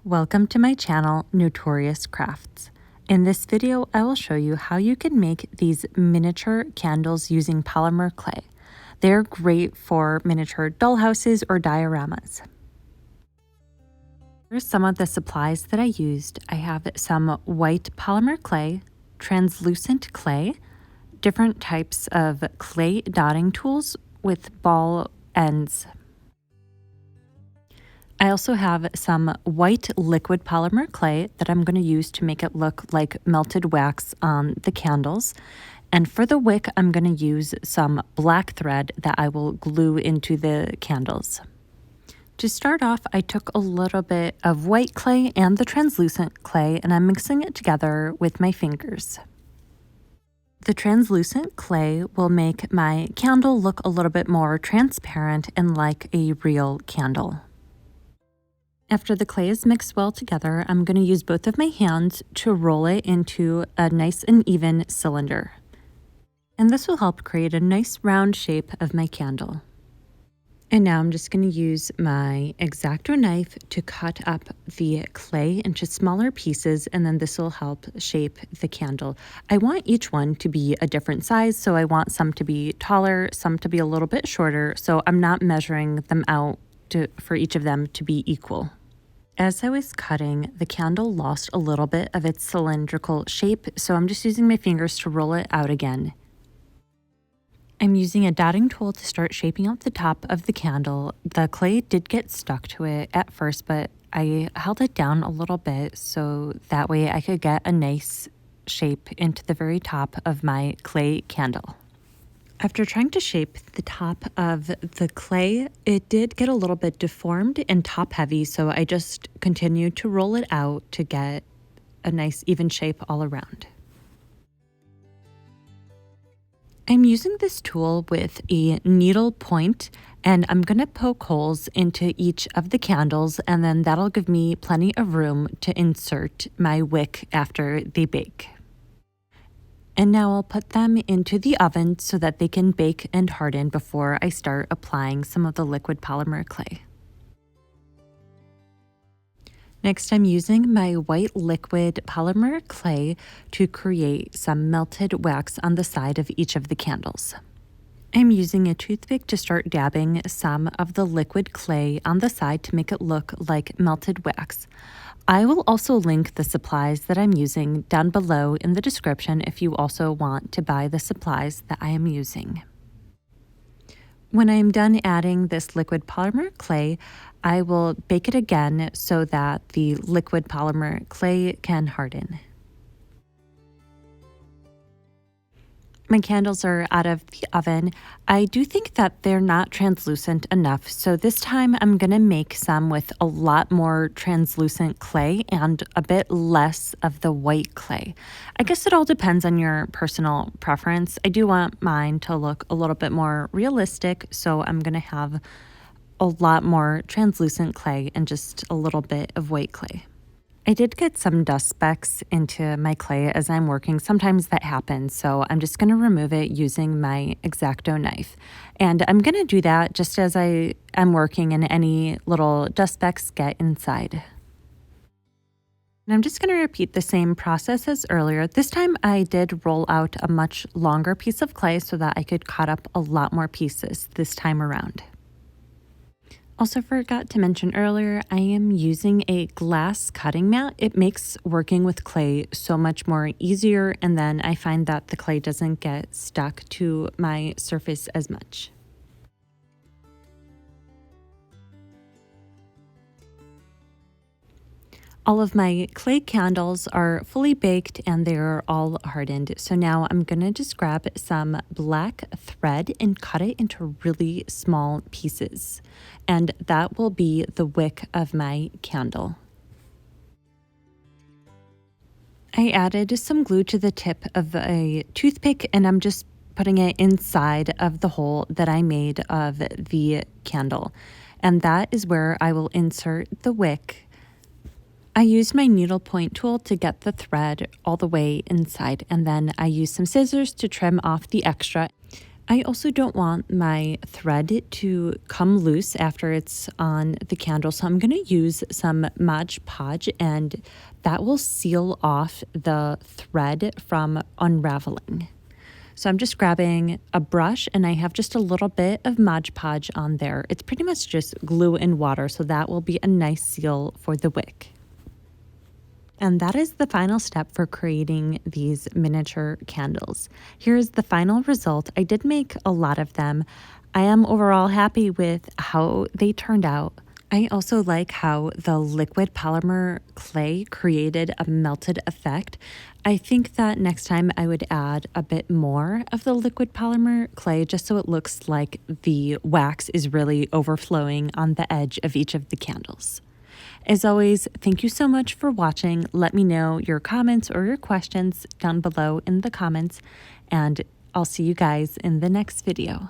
Welcome to my channel, Notorious Crafts. In this video, I will show you how you can make these miniature candles using polymer clay. They're great for miniature dollhouses or dioramas. Here's some of the supplies that I used. I have some white polymer clay, translucent clay, different types of clay dotting tools with ball ends. I also have some white liquid polymer clay that I'm going to use to make it look like melted wax on the candles. And for the wick, I'm going to use some black thread that I will glue into the candles. To start off, I took a little bit of white clay and the translucent clay, and I'm mixing it together with my fingers. The translucent clay will make my candle look a little bit more transparent and like a real candle. After the clay is mixed well together, I'm going to use both of my hands to roll it into a nice and even cylinder. And this will help create a nice round shape of my candle. And now I'm just going to use my X-Acto knife to cut up the clay into smaller pieces, and then this will help shape the candle. I want each one to be a different size, so I want some to be taller, some to be a little bit shorter, so I'm not measuring them out for each of them to be equal. As I was cutting, the candle lost a little bit of its cylindrical shape, so I'm just using my fingers to roll it out again. I'm using a dotting tool to start shaping out the top of the candle. The clay did get stuck to it at first, but I held it down a little bit so that way I could get a nice shape into the very top of my clay candle. After trying to shape the top of the clay, it did get a little bit deformed and top heavy, so I just continued to roll it out to get a nice even shape all around. I'm using this tool with a needle point, and I'm going to poke holes into each of the candles, and then that'll give me plenty of room to insert my wick after they bake. And now I'll put them into the oven so that they can bake and harden before I start applying some of the liquid polymer clay. Next, I'm using my white liquid polymer clay to create some melted wax on the side of each of the candles. I'm using a toothpick to start dabbing some of the liquid clay on the side to make it look like melted wax. I will also link the supplies that I'm using down below in the description if you also want to buy the supplies that I am using. When I'm done adding this liquid polymer clay, I will bake it again so that the liquid polymer clay can harden. My candles are out of the oven. I do think that they're not translucent enough, so this time I'm going to make some with a lot more translucent clay and a bit less of the white clay. I guess it all depends on your personal preference. I do want mine to look a little bit more realistic, so I'm going to have a lot more translucent clay and just a little bit of white clay. I did get some dust specks into my clay as I'm working. Sometimes that happens, so I'm just going to remove it using my X-Acto knife. And I'm going to do that just as I am working and any little dust specks get inside. And I'm just going to repeat the same process as earlier. This time I did roll out a much longer piece of clay so that I could cut up a lot more pieces this time around. Also forgot to mention earlier, I am using a glass cutting mat. It makes working with clay so much more easier, and then I find that the clay doesn't get stuck to my surface as much. All of my clay candles are fully baked and they're all hardened. So now I'm gonna just grab some black thread and cut it into really small pieces. And that will be the wick of my candle. I added some glue to the tip of a toothpick, and I'm just putting it inside of the hole that I made of the candle. And that is where I will insert the wick. I used my needlepoint tool to get the thread all the way inside, and then I used some scissors to trim off the extra. I also don't want my thread to come loose after it's on the candle, so I'm going to use some Mod Podge, and that will seal off the thread from unraveling. So I'm just grabbing a brush, and I have just a little bit of Mod Podge on there. It's pretty much just glue and water, so that will be a nice seal for the wick. And that is the final step for creating these miniature candles. Here's the final result. I did make a lot of them. I am overall happy with how they turned out. I also like how the liquid polymer clay created a melted effect. I think that next time I would add a bit more of the liquid polymer clay just so it looks like the wax is really overflowing on the edge of each of the candles. As always, thank you so much for watching. Let me know your comments or your questions down below in the comments, and I'll see you guys in the next video.